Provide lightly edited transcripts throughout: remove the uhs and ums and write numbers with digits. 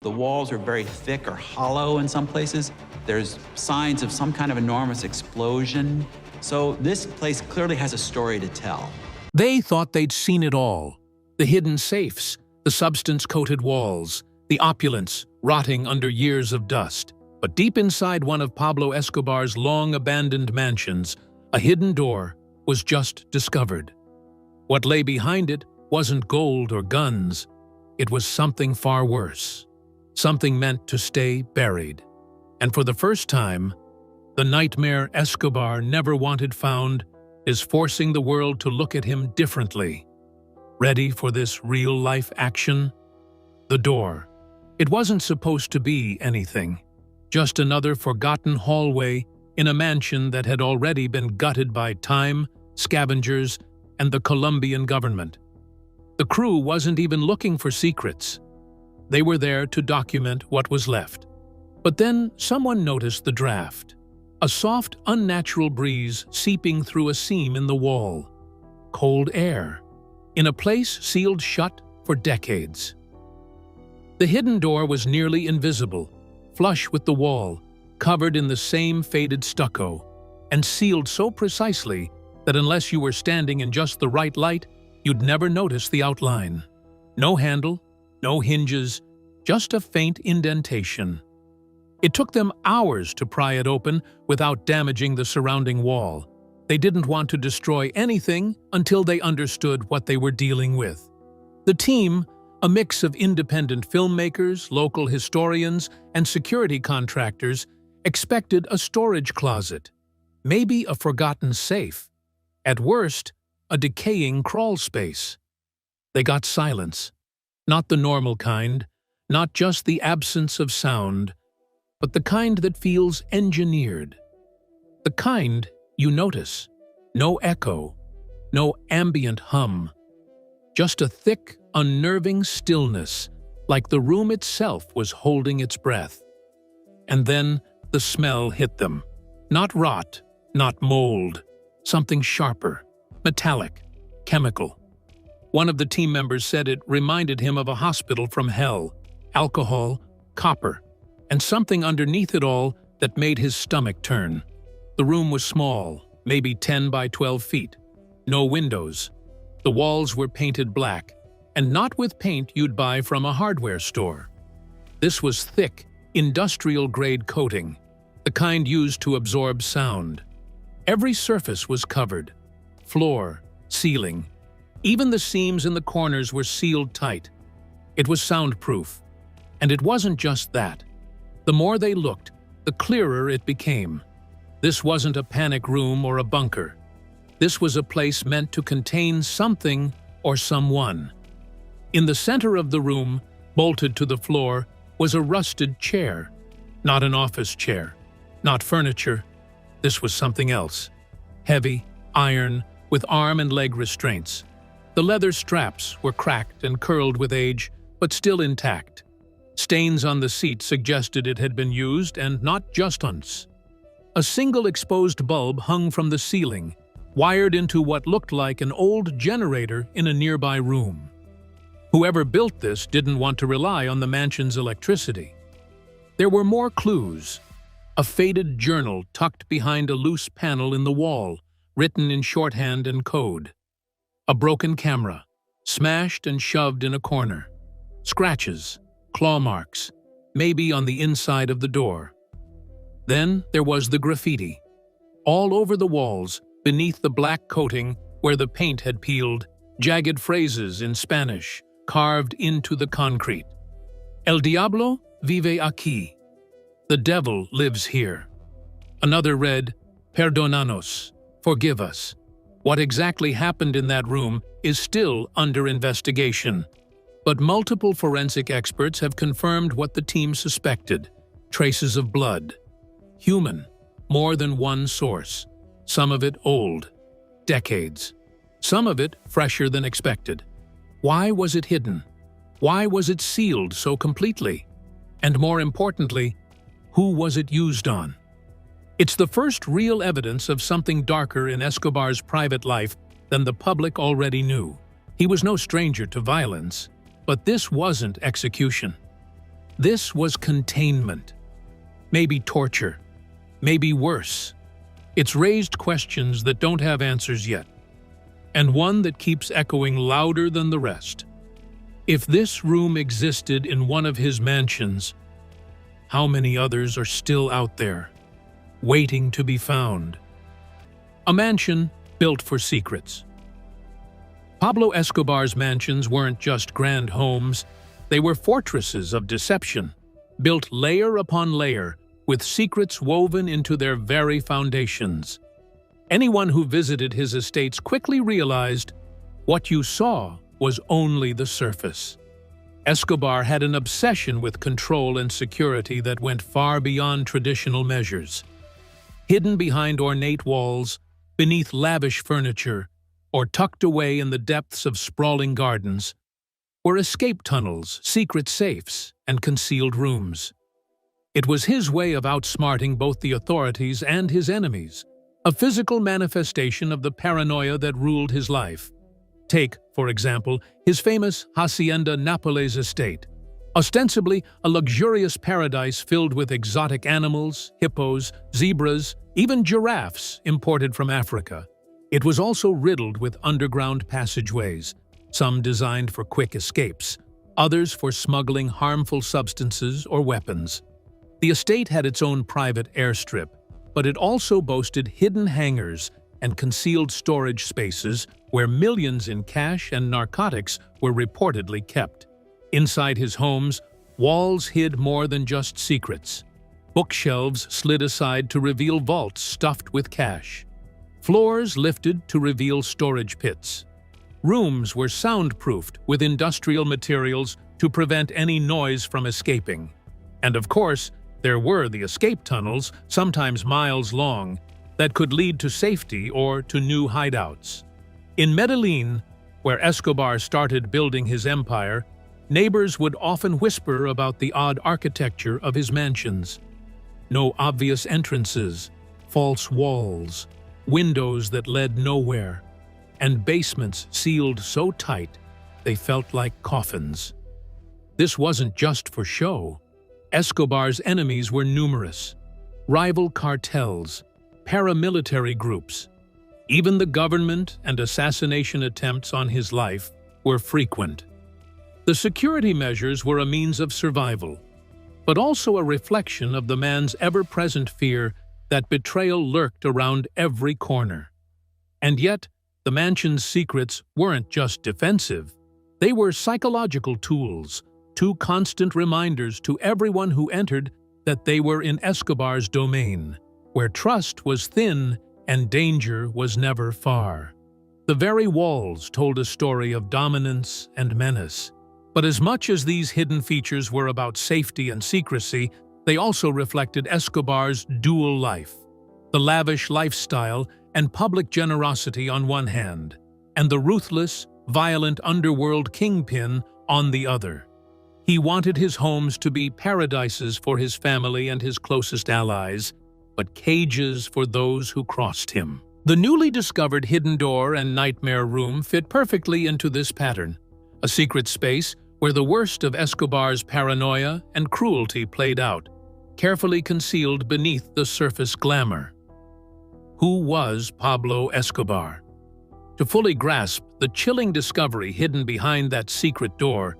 The walls are very thick or hollow in some places. There's signs of some kind of enormous explosion. So this place clearly has a story to tell. They thought they'd seen it all. The hidden safes, the substance-coated walls, the opulence rotting under years of dust. But deep inside one of Pablo Escobar's long-abandoned mansions, a hidden door was just discovered. What lay behind it wasn't gold or guns. It was something far worse. Something meant to stay buried. And for the first time, the nightmare Escobar never wanted found is forcing the world to look at him differently. Ready for this real-life action? The door. It wasn't supposed to be anything. Just another forgotten hallway in a mansion that had already been gutted by time, scavengers, and the Colombian government. The crew wasn't even looking for secrets. They were there to document what was left. But then someone noticed the draft. A soft, unnatural breeze seeping through a seam in the wall. Cold air. In a place sealed shut for decades. The hidden door was nearly invisible, flush with the wall, covered in the same faded stucco, and sealed so precisely that unless you were standing in just the right light, you'd never notice the outline. No handle, no hinges, just a faint indentation. It took them hours to pry it open without damaging the surrounding wall. They didn't want to destroy anything until they understood what they were dealing with. The team, a mix of independent filmmakers, local historians, and security contractors, expected a storage closet, maybe a forgotten safe, at worst, a decaying crawl space. They got silence. Not the normal kind, not just the absence of sound, but the kind that feels engineered. The kind you notice. No echo, no ambient hum. Just a thick, unnerving stillness, like the room itself was holding its breath. And then the smell hit them. Not rot, not mold. Something sharper, metallic, chemical. One of the team members said it reminded him of a hospital from hell. Alcohol, copper, and something underneath it all that made his stomach turn. The room was small, maybe 10 by 12 feet. No windows. The walls were painted black, and not with paint you'd buy from a hardware store. This was thick, industrial-grade coating, the kind used to absorb sound. Every surface was covered. Floor, ceiling. Even the seams in the corners were sealed tight. It was soundproof. And it wasn't just that. The more they looked, the clearer it became. This wasn't a panic room or a bunker. This was a place meant to contain something or someone. In the center of the room, bolted to the floor, was a rusted chair. Not an office chair. Not furniture. This was something else. Heavy, iron, with arm and leg restraints. The leather straps were cracked and curled with age, but still intact. Stains on the seat suggested it had been used, and not just once. A single exposed bulb hung from the ceiling, wired into what looked like an old generator in a nearby room. Whoever built this didn't want to rely on the mansion's electricity. There were more clues. A faded journal tucked behind a loose panel in the wall, written in shorthand and code. A broken camera, smashed and shoved in a corner. Scratches, claw marks, maybe on the inside of the door. Then there was the graffiti. All over the walls, beneath the black coating where the paint had peeled, jagged phrases in Spanish, carved into the concrete. El diablo vive aquí. The devil lives here. Another read, Perdónanos, forgive us. What exactly happened in that room is still under investigation. But multiple forensic experts have confirmed what the team suspected. Traces of blood. Human. More than one source. Some of it old. Decades. Some of it fresher than expected. Why was it hidden? Why was it sealed so completely? And more importantly, who was it used on? It's the first real evidence of something darker in Escobar's private life than the public already knew. He was no stranger to violence, but this wasn't execution. This was containment. Maybe torture. Maybe worse. It's raised questions that don't have answers yet, and one that keeps echoing louder than the rest. If this room existed in one of his mansions, how many others are still out there, waiting to be found? A mansion built for secrets. Pablo Escobar's mansions weren't just grand homes, they were fortresses of deception, built layer upon layer, with secrets woven into their very foundations. Anyone who visited his estates quickly realized what you saw was only the surface. Escobar had an obsession with control and security that went far beyond traditional measures. Hidden behind ornate walls, beneath lavish furniture, or tucked away in the depths of sprawling gardens, were escape tunnels, secret safes, and concealed rooms. It was his way of outsmarting both the authorities and his enemies, a physical manifestation of the paranoia that ruled his life. Take, for example, his famous Hacienda Nápoles estate, ostensibly a luxurious paradise filled with exotic animals, hippos, zebras, even giraffes imported from Africa. It was also riddled with underground passageways, some designed for quick escapes, others for smuggling harmful substances or weapons. The estate had its own private airstrip, but it also boasted hidden hangars and concealed storage spaces where millions in cash and narcotics were reportedly kept. Inside his homes, walls hid more than just secrets. Bookshelves slid aside to reveal vaults stuffed with cash. Floors lifted to reveal storage pits. Rooms were soundproofed with industrial materials to prevent any noise from escaping. And of course, there were the escape tunnels, sometimes miles long, that could lead to safety or to new hideouts. In Medellín, where Escobar started building his empire, neighbors would often whisper about the odd architecture of his mansions. No obvious entrances, false walls, windows that led nowhere, and basements sealed so tight they felt like coffins. This wasn't just for show. Escobar's enemies were numerous. Rival cartels, paramilitary groups, even the government and assassination attempts on his life were frequent. The security measures were a means of survival, but also a reflection of the man's ever-present fear that betrayal lurked around every corner. And yet, the mansion's secrets weren't just defensive. They were psychological tools, two constant reminders to everyone who entered that they were in Escobar's domain, where trust was thin and danger was never far. The very walls told a story of dominance and menace. But as much as these hidden features were about safety and secrecy, they also reflected Escobar's dual life, the lavish lifestyle and public generosity on one hand, and the ruthless, violent underworld kingpin on the other. He wanted his homes to be paradises for his family and his closest allies, but cages for those who crossed him. The newly discovered hidden door and nightmare room fit perfectly into this pattern, a secret space where the worst of Escobar's paranoia and cruelty played out, carefully concealed beneath the surface glamour. Who was Pablo Escobar? To fully grasp the chilling discovery hidden behind that secret door,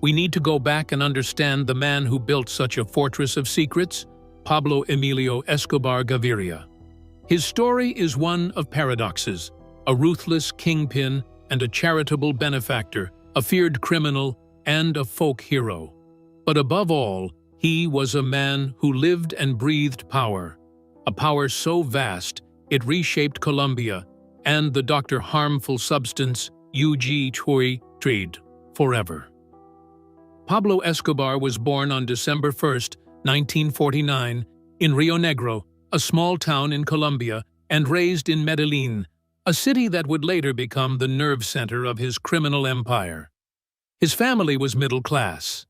we need to go back and understand the man who built such a fortress of secrets, Pablo Emilio Escobar Gaviria. His story is one of paradoxes, a ruthless kingpin and a charitable benefactor, a feared criminal and a folk hero. But above all, he was a man who lived and breathed power, a power so vast it reshaped Colombia and the harmful substance UG forever. Pablo Escobar was born on December 1, 1949, in Rio Negro, a small town in Colombia, and raised in Medellín, a city that would later become the nerve center of his criminal empire. His family was middle class.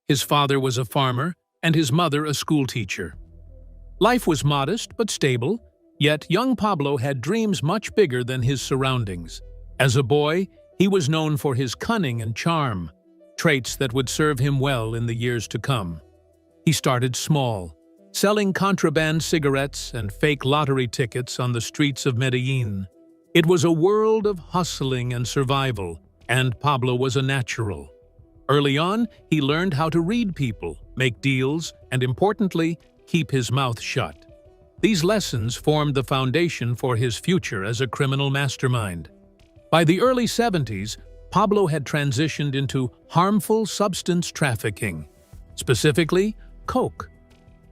His father was a farmer, and his mother a schoolteacher. Life was modest but stable, yet young Pablo had dreams much bigger than his surroundings. As a boy, he was known for his cunning and charm, traits that would serve him well in the years to come. He started small, selling contraband cigarettes and fake lottery tickets on the streets of Medellín. It was a world of hustling and survival, and Pablo was a natural. Early on, he learned how to read people, make deals, and importantly, keep his mouth shut. These lessons formed the foundation for his future as a criminal mastermind. By the early 70s, Pablo had transitioned into harmful substance trafficking, specifically coke,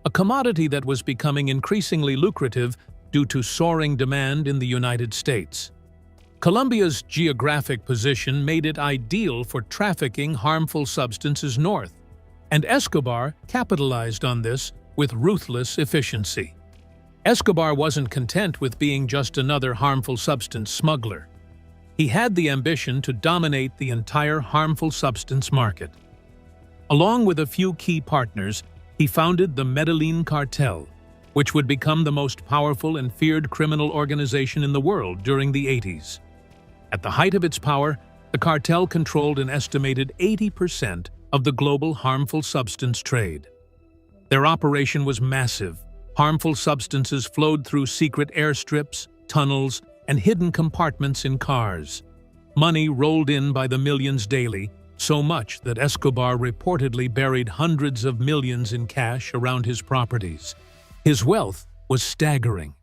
a commodity that was becoming increasingly lucrative due to soaring demand in the United States. Colombia's geographic position made it ideal for trafficking harmful substances north, and Escobar capitalized on this with ruthless efficiency. Escobar wasn't content with being just another harmful substance smuggler. He had the ambition to dominate the entire harmful substance market. Along with a few key partners, he founded the Medellín Cartel, which would become the most powerful and feared criminal organization in the world during the 80s. At the height of its power, the cartel controlled an estimated 80% of the global harmful substance trade. Their operation was massive. Harmful substances flowed through secret airstrips, tunnels, and hidden compartments in cars. Money rolled in by the millions daily, so much that Escobar reportedly buried hundreds of millions in cash around his properties. His wealth was staggering.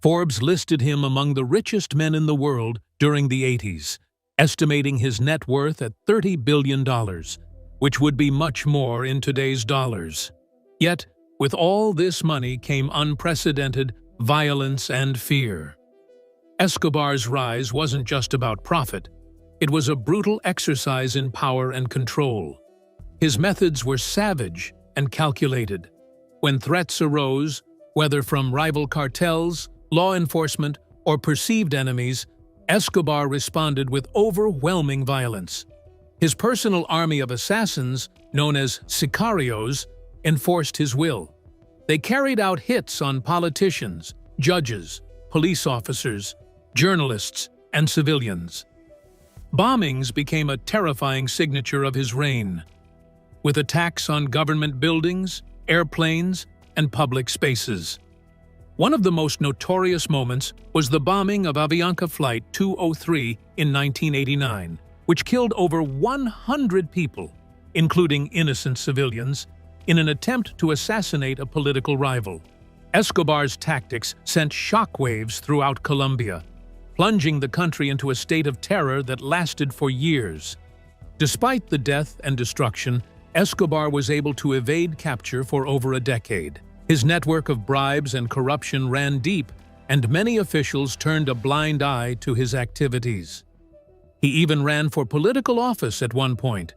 Forbes listed him among the richest men in the world during the 80s, estimating his net worth at $30 billion, which would be much more in today's dollars. Yet, with all this money came unprecedented violence and fear. Escobar's rise wasn't just about profit. It was a brutal exercise in power and control. His methods were savage and calculated. When threats arose, whether from rival cartels, law enforcement, or perceived enemies, Escobar responded with overwhelming violence. His personal army of assassins, known as sicarios, enforced his will. They carried out hits on politicians, judges, police officers, journalists, and civilians. Bombings became a terrifying signature of his reign, with attacks on government buildings, airplanes, and public spaces. One of the most notorious moments was the bombing of Avianca Flight 203 in 1989, which killed over 100 people, including innocent civilians, in an attempt to assassinate a political rival. Escobar's tactics sent shockwaves throughout Colombia, plunging the country into a state of terror that lasted for years. Despite the death and destruction, Escobar was able to evade capture for over a decade. His network of bribes and corruption ran deep, and many officials turned a blind eye to his activities. He even ran for political office at one point,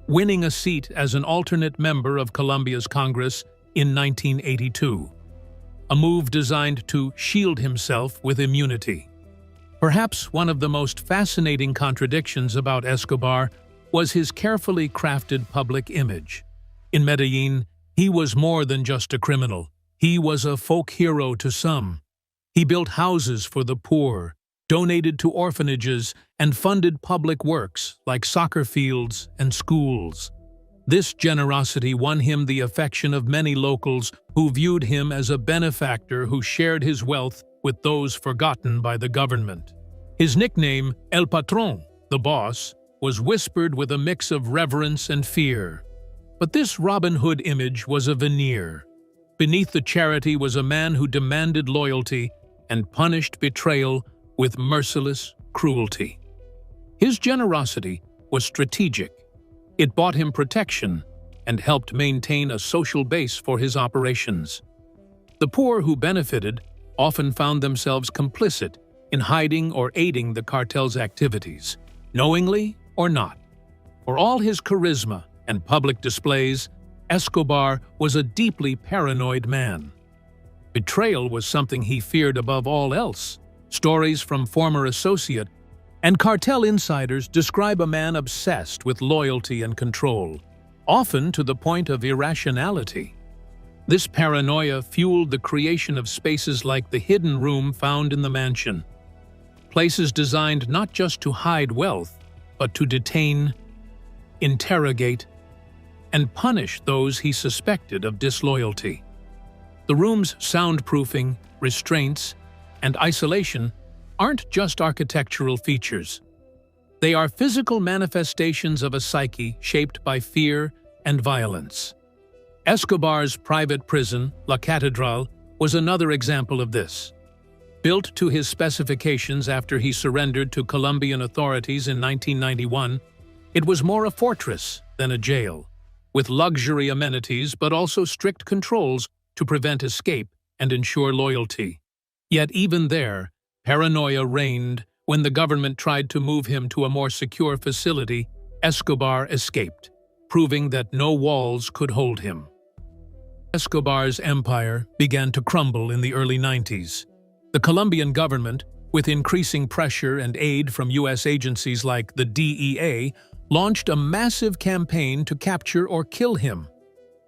winning a seat as an alternate member of Colombia's Congress in 1982, a move designed to shield himself with immunity. Perhaps one of the most fascinating contradictions about Escobar was his carefully crafted public image. In Medellín, he was more than just a criminal. He was a folk hero to some. He built houses for the poor, donated to orphanages, and funded public works like soccer fields and schools. This generosity won him the affection of many locals who viewed him as a benefactor who shared his wealth with those forgotten by the government. His nickname, El Patron, the boss, was whispered with a mix of reverence and fear. But this Robin Hood image was a veneer. Beneath the charity was a man who demanded loyalty and punished betrayal with merciless cruelty. His generosity was strategic. It bought him protection and helped maintain a social base for his operations. The poor who benefited often found themselves complicit in hiding or aiding the cartel's activities, knowingly or not. For all his charisma and public displays, Escobar was a deeply paranoid man. Betrayal was something he feared above all else. Stories from former associate and cartel insiders describe a man obsessed with loyalty and control, often to the point of irrationality. This paranoia fueled the creation of spaces like the hidden room found in the mansion, places designed not just to hide wealth, but to detain, interrogate, and punish those he suspected of disloyalty. The room's soundproofing, restraints, and isolation aren't just architectural features. They are physical manifestations of a psyche shaped by fear and violence. Escobar's private prison, La Catedral, was another example of this. Built to his specifications after he surrendered to Colombian authorities in 1991, it was more a fortress than a jail, with luxury amenities but also strict controls to prevent escape and ensure loyalty. Yet even there, paranoia reigned. When the government tried to move him to a more secure facility, Escobar escaped, proving that no walls could hold him. Escobar's empire began to crumble in the early 90s. The Colombian government, with increasing pressure and aid from U.S. agencies like the DEA, launched a massive campaign to capture or kill him.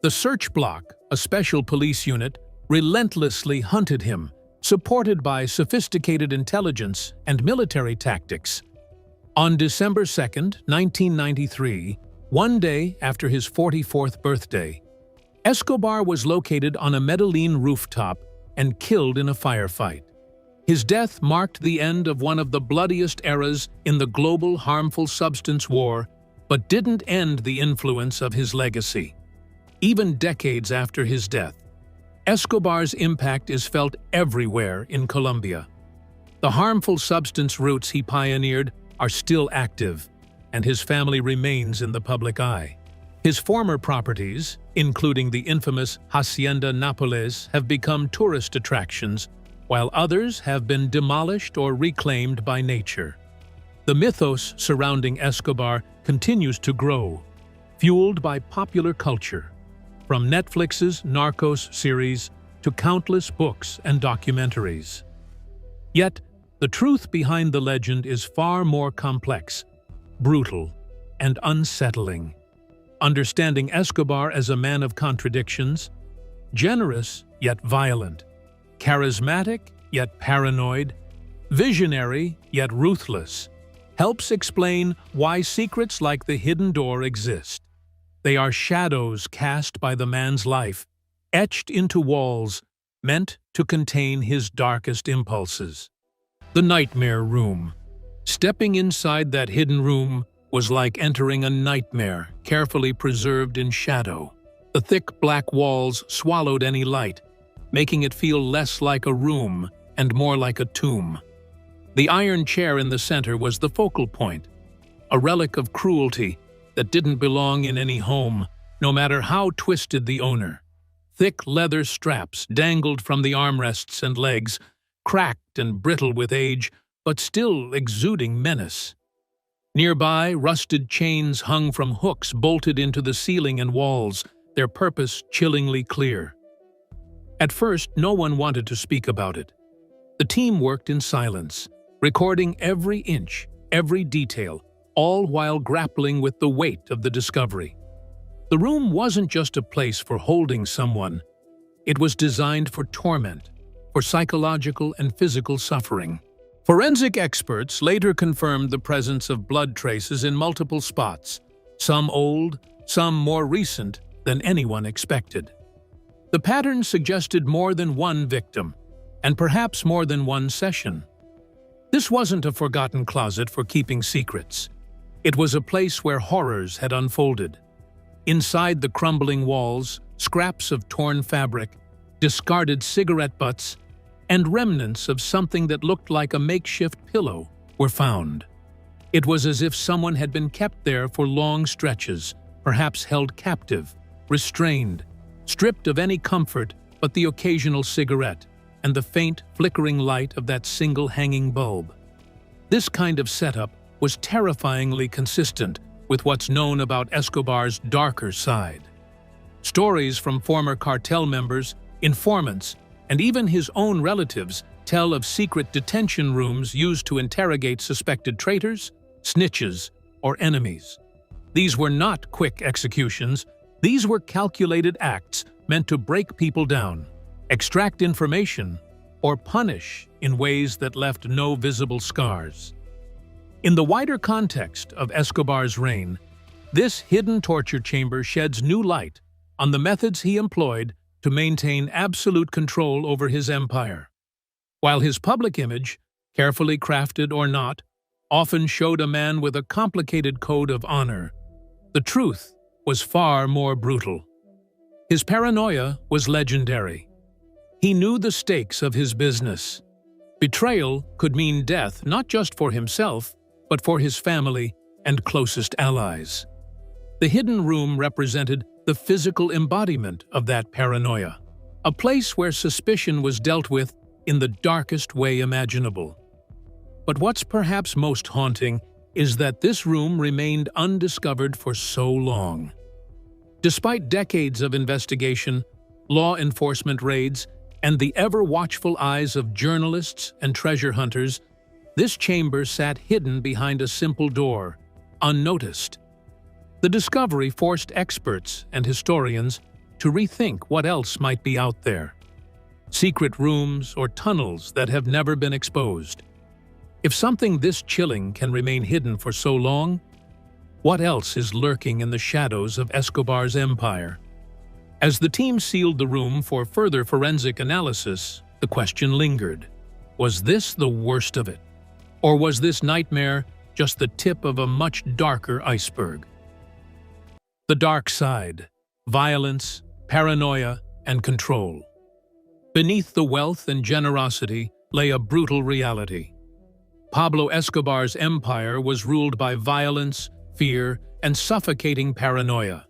The Search Bloc, a special police unit, relentlessly hunted him, supported by sophisticated intelligence and military tactics. On December 2, 1993, one day after his 44th birthday, Escobar was located on a Medellín rooftop and killed in a firefight. His death marked the end of one of the bloodiest eras in the global harmful substance war, but didn't end the influence of his legacy. Even decades after his death, Escobar's impact is felt everywhere in Colombia. The harmful substance routes he pioneered are still active, and his family remains in the public eye. His former properties, including the infamous Hacienda Nápoles, have become tourist attractions, while others have been demolished or reclaimed by nature. The mythos surrounding Escobar continues to grow, fueled by popular culture, from Netflix's Narcos series to countless books and documentaries. Yet, the truth behind the legend is far more complex, brutal, and unsettling. Understanding Escobar as a man of contradictions, generous yet violent, charismatic yet paranoid, visionary yet ruthless, helps explain why secrets like the hidden door exist. They are shadows cast by the man's life, etched into walls, meant to contain his darkest impulses. The Nightmare Room. Stepping inside that hidden room was like entering a nightmare, carefully preserved in shadow. The thick black walls swallowed any light, making it feel less like a room and more like a tomb. The iron chair in the center was the focal point, a relic of cruelty that didn't belong in any home, no matter how twisted the owner. Thick leather straps dangled from the armrests and legs, cracked and brittle with age, but still exuding menace. Nearby, rusted chains hung from hooks bolted into the ceiling and walls, their purpose chillingly clear. At first, no one wanted to speak about it. The team worked in silence, recording every inch, every detail, all while grappling with the weight of the discovery. The room wasn't just a place for holding someone. It was designed for torment, for psychological and physical suffering. Forensic experts later confirmed the presence of blood traces in multiple spots, some old, some more recent than anyone expected. The pattern suggested more than one victim, and perhaps more than one session. This wasn't a forgotten closet for keeping secrets. It was a place where horrors had unfolded. Inside the crumbling walls, scraps of torn fabric, discarded cigarette butts, and remnants of something that looked like a makeshift pillow were found. It was as if someone had been kept there for long stretches, perhaps held captive, restrained, stripped of any comfort but the occasional cigarette and the faint, flickering light of that single hanging bulb. This kind of setup was terrifyingly consistent with what's known about Escobar's darker side. Stories from former cartel members, informants, and even his own relatives tell of secret detention rooms used to interrogate suspected traitors, snitches, or enemies. These were not quick executions. These were calculated acts meant to break people down, extract information, or punish in ways that left no visible scars. In the wider context of Escobar's reign, This hidden torture chamber sheds new light on the methods he employed to maintain absolute control over his empire. While his public image, carefully crafted or not, often showed a man with a complicated code of honor, the truth was far more brutal. His paranoia was legendary. He knew the stakes of his business. Betrayal could mean death not just for himself, but for his family and closest allies. The hidden room represented the physical embodiment of that paranoia, a place where suspicion was dealt with in the darkest way imaginable. But what's perhaps most haunting is that this room remained undiscovered for so long. Despite decades of investigation, law enforcement raids, and the ever-watchful eyes of journalists and treasure hunters, this chamber sat hidden behind a simple door, unnoticed. The discovery forced experts and historians to rethink what else might be out there. Secret rooms or tunnels that have never been exposed. If something this chilling can remain hidden for so long, what else is lurking in the shadows of Escobar's empire? As the team sealed the room for further forensic analysis, the question lingered. Was this the worst of it? Or was this nightmare just the tip of a much darker iceberg? The dark side: violence, paranoia, and control. Beneath the wealth and generosity lay a brutal reality. Pablo Escobar's empire was ruled by violence, fear, and suffocating paranoia.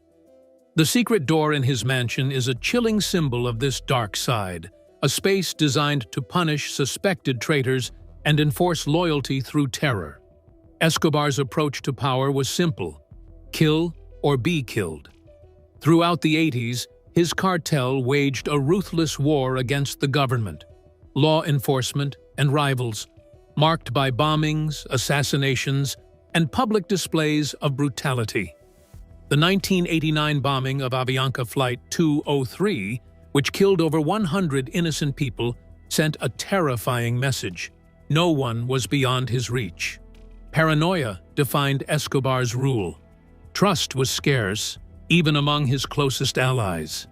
The secret door in his mansion is a chilling symbol of this dark side, a space designed to punish suspected traitors and enforce loyalty through terror. Escobar's approach to power was simple: kill or be killed. Throughout the 80s, his cartel waged a ruthless war against the government, law enforcement, and rivals, marked by bombings, assassinations, and public displays of brutality. The 1989 bombing of Avianca Flight 203, which killed over 100 innocent people, sent a terrifying message: no one was beyond his reach. Paranoia defined Escobar's rule. Trust was scarce, even among his closest allies.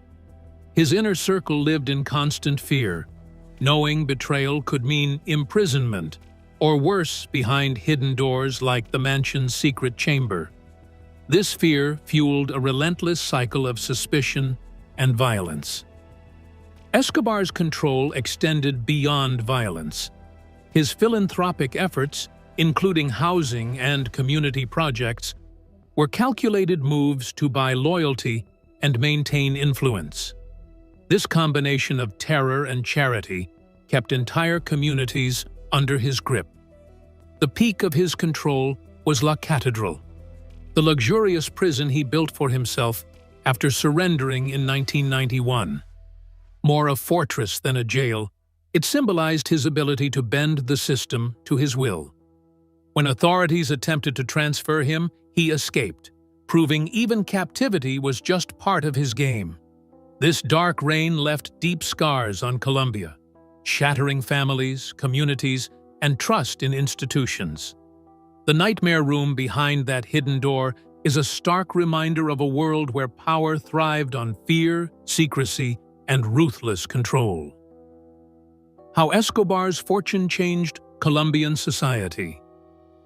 His inner circle lived in constant fear, knowing betrayal could mean imprisonment, or worse, behind hidden doors like the mansion's secret chamber. This fear fueled a relentless cycle of suspicion and violence. Escobar's control extended beyond violence. His philanthropic efforts, including housing and community projects, were calculated moves to buy loyalty and maintain influence. This combination of terror and charity kept entire communities under his grip. The peak of his control was La Catedral, the luxurious prison he built for himself after surrendering in 1991. More a fortress than a jail, it symbolized his ability to bend the system to his will. When authorities attempted to transfer him, he escaped, proving even captivity was just part of his game. This dark reign left deep scars on Colombia, shattering families, communities, and trust in institutions. The nightmare room behind that hidden door is a stark reminder of a world where power thrived on fear, secrecy, and ruthless control. How Escobar's fortune changed Colombian society.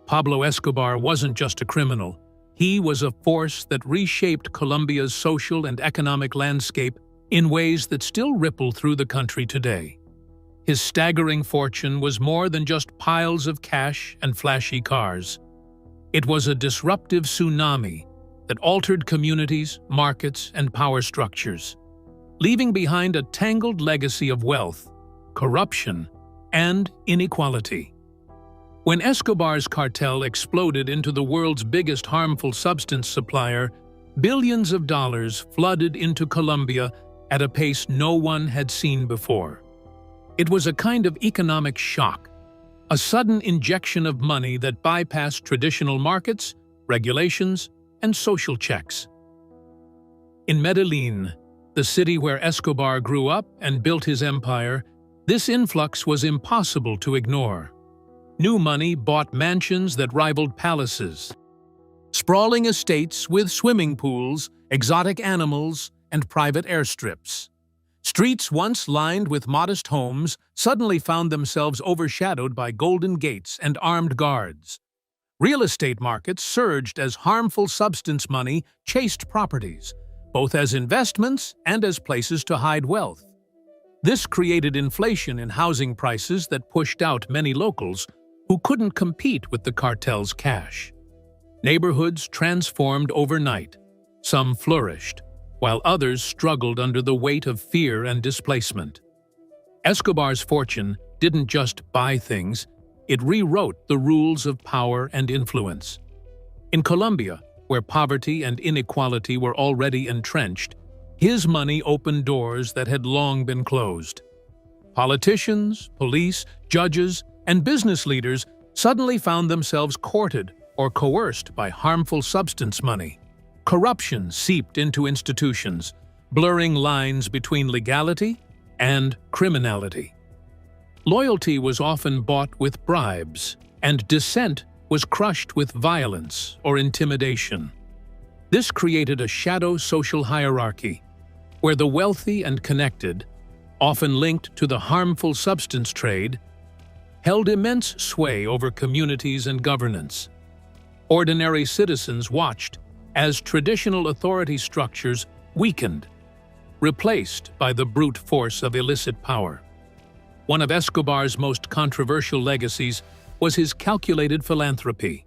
Pablo Escobar wasn't just a criminal. He was a force that reshaped Colombia's social and economic landscape in ways that still ripple through the country today. His staggering fortune was more than just piles of cash and flashy cars. It was a disruptive tsunami that altered communities, markets, and power structures, leaving behind a tangled legacy of wealth, corruption, and inequality. When Escobar's cartel exploded into the world's biggest harmful substance supplier, billions of dollars flooded into Colombia at a pace no one had seen before. It was a kind of economic shock, a sudden injection of money that bypassed traditional markets, regulations, and social checks. In Medellín, the city where Escobar grew up and built his empire, this influx was impossible to ignore. New money bought mansions that rivaled palaces. sprawling estates with swimming pools, exotic animals, and private airstrips. Streets once lined with modest homes suddenly found themselves overshadowed by golden gates and armed guards. Real estate markets surged as harmful substance money chased properties, both as investments and as places to hide wealth. This created inflation in housing prices that pushed out many locals who couldn't compete with the cartel's cash. Neighborhoods transformed overnight. Some flourished, while others struggled under the weight of fear and displacement. Escobar's fortune didn't just buy things, it rewrote the rules of power and influence. In Colombia, where poverty and inequality were already entrenched, his money opened doors that had long been closed. Politicians, police, judges, and business leaders suddenly found themselves courted or coerced by harmful substance money. Corruption seeped into institutions, blurring lines between legality and criminality. Loyalty was often bought with bribes, and dissent was crushed with violence or intimidation. This created a shadow social hierarchy, where the wealthy and connected, often linked to the harmful substance trade, held immense sway over communities and governance. Ordinary citizens watched as traditional authority structures weakened, replaced by the brute force of illicit power. One of Escobar's most controversial legacies was his calculated philanthropy.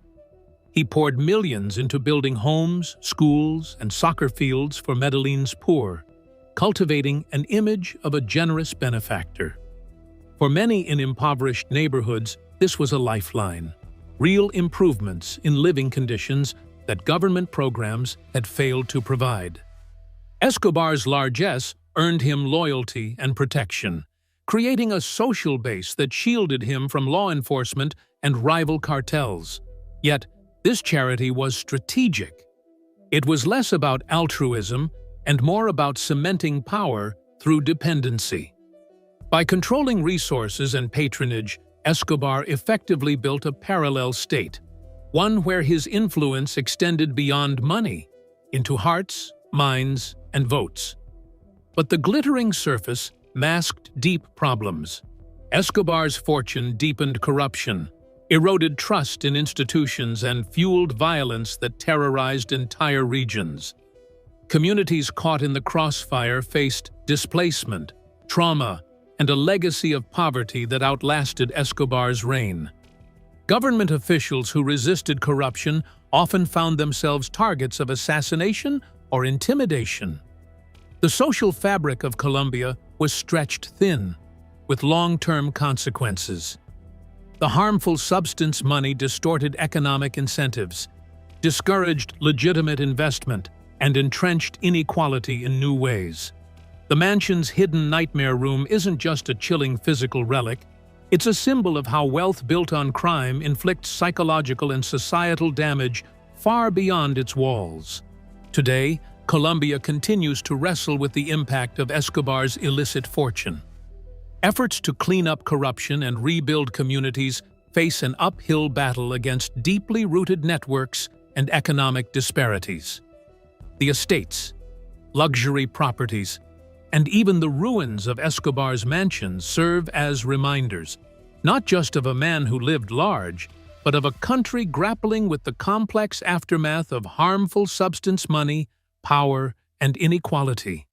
He poured millions into building homes, schools, and soccer fields for Medellín's poor, cultivating an image of a generous benefactor. For many in impoverished neighborhoods, this was a lifeline, real improvements in living conditions that government programs had failed to provide. Escobar's largesse earned him loyalty and protection, creating a social base that shielded him from law enforcement and rival cartels. Yet, this charity was strategic. It was less about altruism and more about cementing power through dependency. By controlling resources and patronage, Escobar effectively built a parallel state, one where his influence extended beyond money, into hearts, minds, and votes. But the glittering surface masked deep problems. Escobar's fortune deepened corruption, eroded trust in institutions, and fueled violence that terrorized entire regions. Communities caught in the crossfire faced displacement, trauma, and a legacy of poverty that outlasted Escobar's reign. Government officials who resisted corruption often found themselves targets of assassination or intimidation. The social fabric of Colombia was stretched thin, with long-term consequences. The harmful substance money distorted economic incentives, discouraged legitimate investment, and entrenched inequality in new ways. The mansion's hidden nightmare room isn't just a chilling physical relic, it's a symbol of how wealth built on crime inflicts psychological and societal damage far beyond its walls. Today, Colombia continues to wrestle with the impact of Escobar's illicit fortune. Efforts to clean up corruption and rebuild communities face an uphill battle against deeply rooted networks and economic disparities. The estates, luxury properties, and even the ruins of Escobar's mansions serve as reminders, not just of a man who lived large, but of a country grappling with the complex aftermath of harmful substance money, power, and inequality.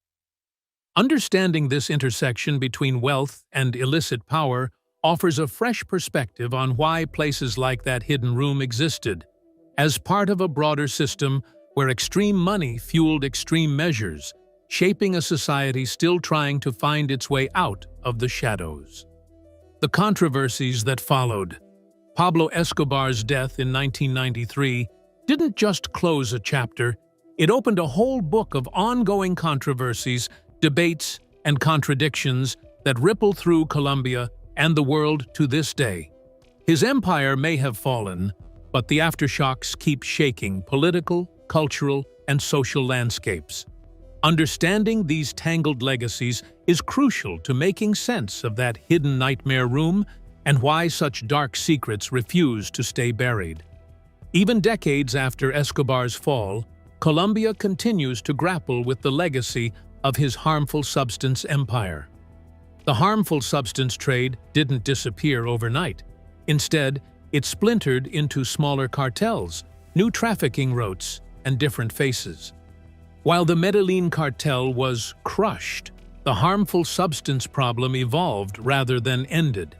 Understanding this intersection between wealth and illicit power offers a fresh perspective on why places like that hidden room existed, as part of a broader system where extreme money fueled extreme measures, shaping a society still trying to find its way out of the shadows. The controversies that followed. Pablo Escobar's death in 1993 didn't just close a chapter, it opened a whole book of ongoing controversies, debates, and contradictions that ripple through Colombia and the world to this day. His empire may have fallen, but the aftershocks keep shaking political, cultural, and social landscapes. Understanding these tangled legacies is crucial to making sense of that hidden nightmare room and why such dark secrets refuse to stay buried. Even decades after Escobar's fall, Colombia continues to grapple with the legacy of his harmful substance empire. The harmful substance trade didn't disappear overnight. Instead, it splintered into smaller cartels, new trafficking routes, and different faces. While the Medellín Cartel was crushed, the harmful substance problem evolved rather than ended.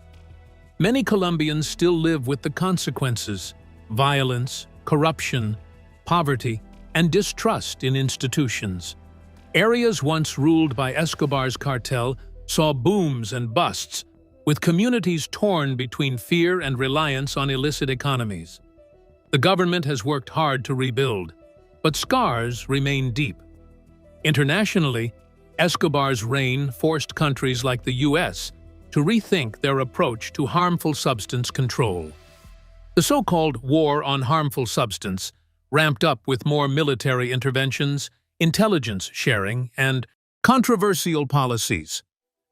Many Colombians still live with the consequences: violence, corruption, poverty, and distrust in institutions. Areas once ruled by Escobar's cartel saw booms and busts, with communities torn between fear and reliance on illicit economies. The government has worked hard to rebuild, but scars remain deep. Internationally, Escobar's reign forced countries like the US to rethink their approach to harmful substance control. The so-called war on harmful substance ramped up with more military interventions, intelligence sharing, and controversial policies.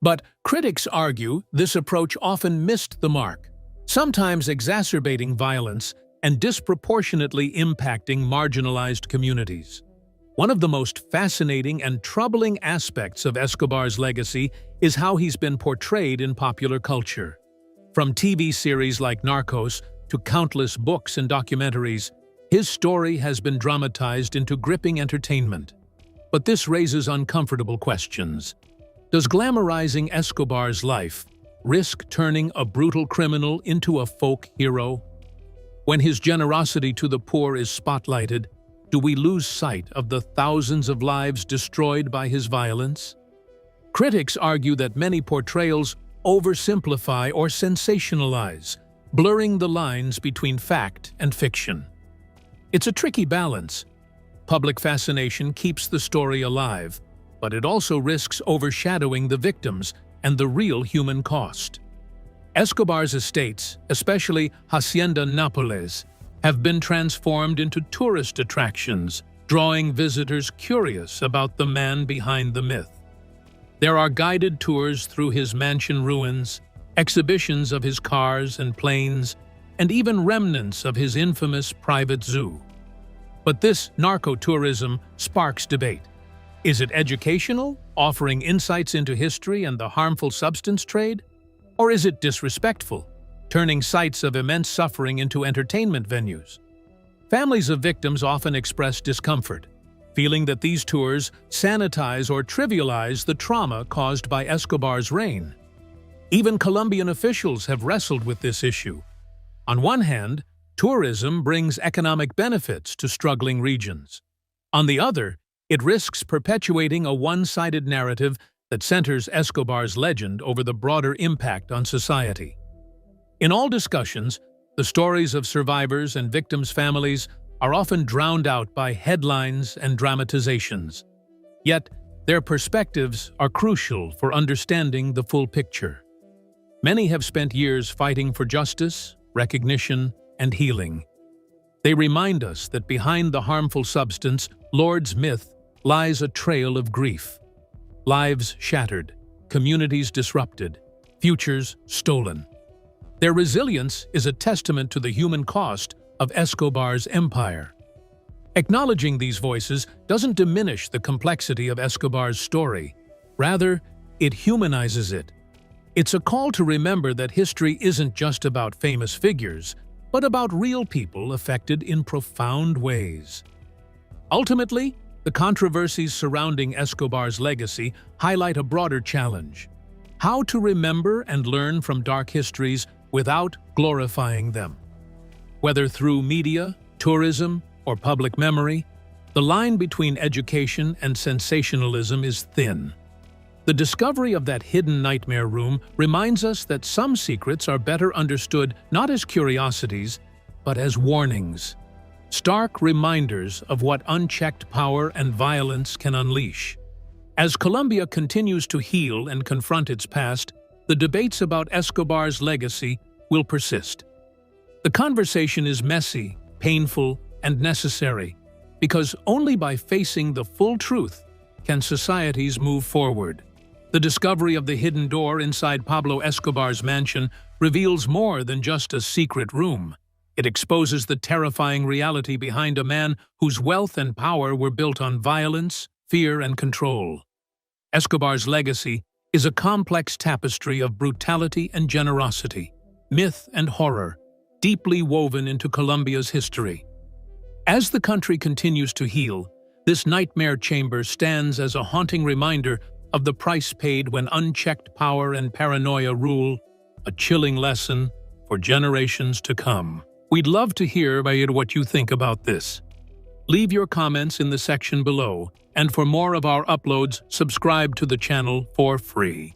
But critics argue this approach often missed the mark, sometimes exacerbating violence and disproportionately impacting marginalized communities. One of the most fascinating and troubling aspects of Escobar's legacy is how he's been portrayed in popular culture. From TV series like Narcos to countless books and documentaries, his story has been dramatized into gripping entertainment. But this raises uncomfortable questions. Does glamorizing Escobar's life risk turning a brutal criminal into a folk hero? When his generosity to the poor is spotlighted, do we lose sight of the thousands of lives destroyed by his violence? Critics argue that many portrayals oversimplify or sensationalize, blurring the lines between fact and fiction. It's a tricky balance. Public fascination keeps the story alive, but it also risks overshadowing the victims and the real human cost. Escobar's estates, especially Hacienda Nápoles, have been transformed into tourist attractions, drawing visitors curious about the man behind the myth. There are guided tours through his mansion ruins, exhibitions of his cars and planes, and even remnants of his infamous private zoo. But this narco-tourism sparks debate. Is it educational, offering insights into history and the harmful substance trade? Or is it disrespectful, turning sites of immense suffering into entertainment venues? Families of victims often express discomfort, feeling that these tours sanitize or trivialize the trauma caused by Escobar's reign. Even Colombian officials have wrestled with this issue. On one hand, tourism brings economic benefits to struggling regions. On the other, it risks perpetuating a one-sided narrative that centers Escobar's legend over the broader impact on society. In all discussions, the stories of survivors and victims' families are often drowned out by headlines and dramatizations. Yet, their perspectives are crucial for understanding the full picture. Many have spent years fighting for justice, recognition, and healing. They remind us that behind the harmful substance, Lord's myth, lies a trail of grief. Lives shattered, communities disrupted, futures stolen. Their resilience is a testament to the human cost of Escobar's empire. Acknowledging these voices doesn't diminish the complexity of Escobar's story. Rather, it humanizes it. It's a call to remember that history isn't just about famous figures, but about real people affected in profound ways. Ultimately, the controversies surrounding Escobar's legacy highlight a broader challenge: how to remember and learn from dark histories without glorifying them. Whether through media, tourism, or public memory, the line between education and sensationalism is thin. The discovery of that hidden nightmare room reminds us that some secrets are better understood not as curiosities, but as warnings. Stark reminders of what unchecked power and violence can unleash. As Colombia continues to heal and confront its past, the debates about Escobar's legacy will persist. The conversation is messy, painful, and necessary, because only by facing the full truth can societies move forward. The discovery of the hidden door inside Pablo Escobar's mansion reveals more than just a secret room. It exposes the terrifying reality behind a man whose wealth and power were built on violence, fear, and control. Escobar's legacy is a complex tapestry of brutality and generosity, myth and horror, deeply woven into Colombia's history. As the country continues to heal, this nightmare chamber stands as a haunting reminder of the price paid when unchecked power and paranoia rule, a chilling lesson for generations to come. We'd love to hear what you think about this. Leave your comments in the section below, and for more of our uploads, subscribe to the channel for free.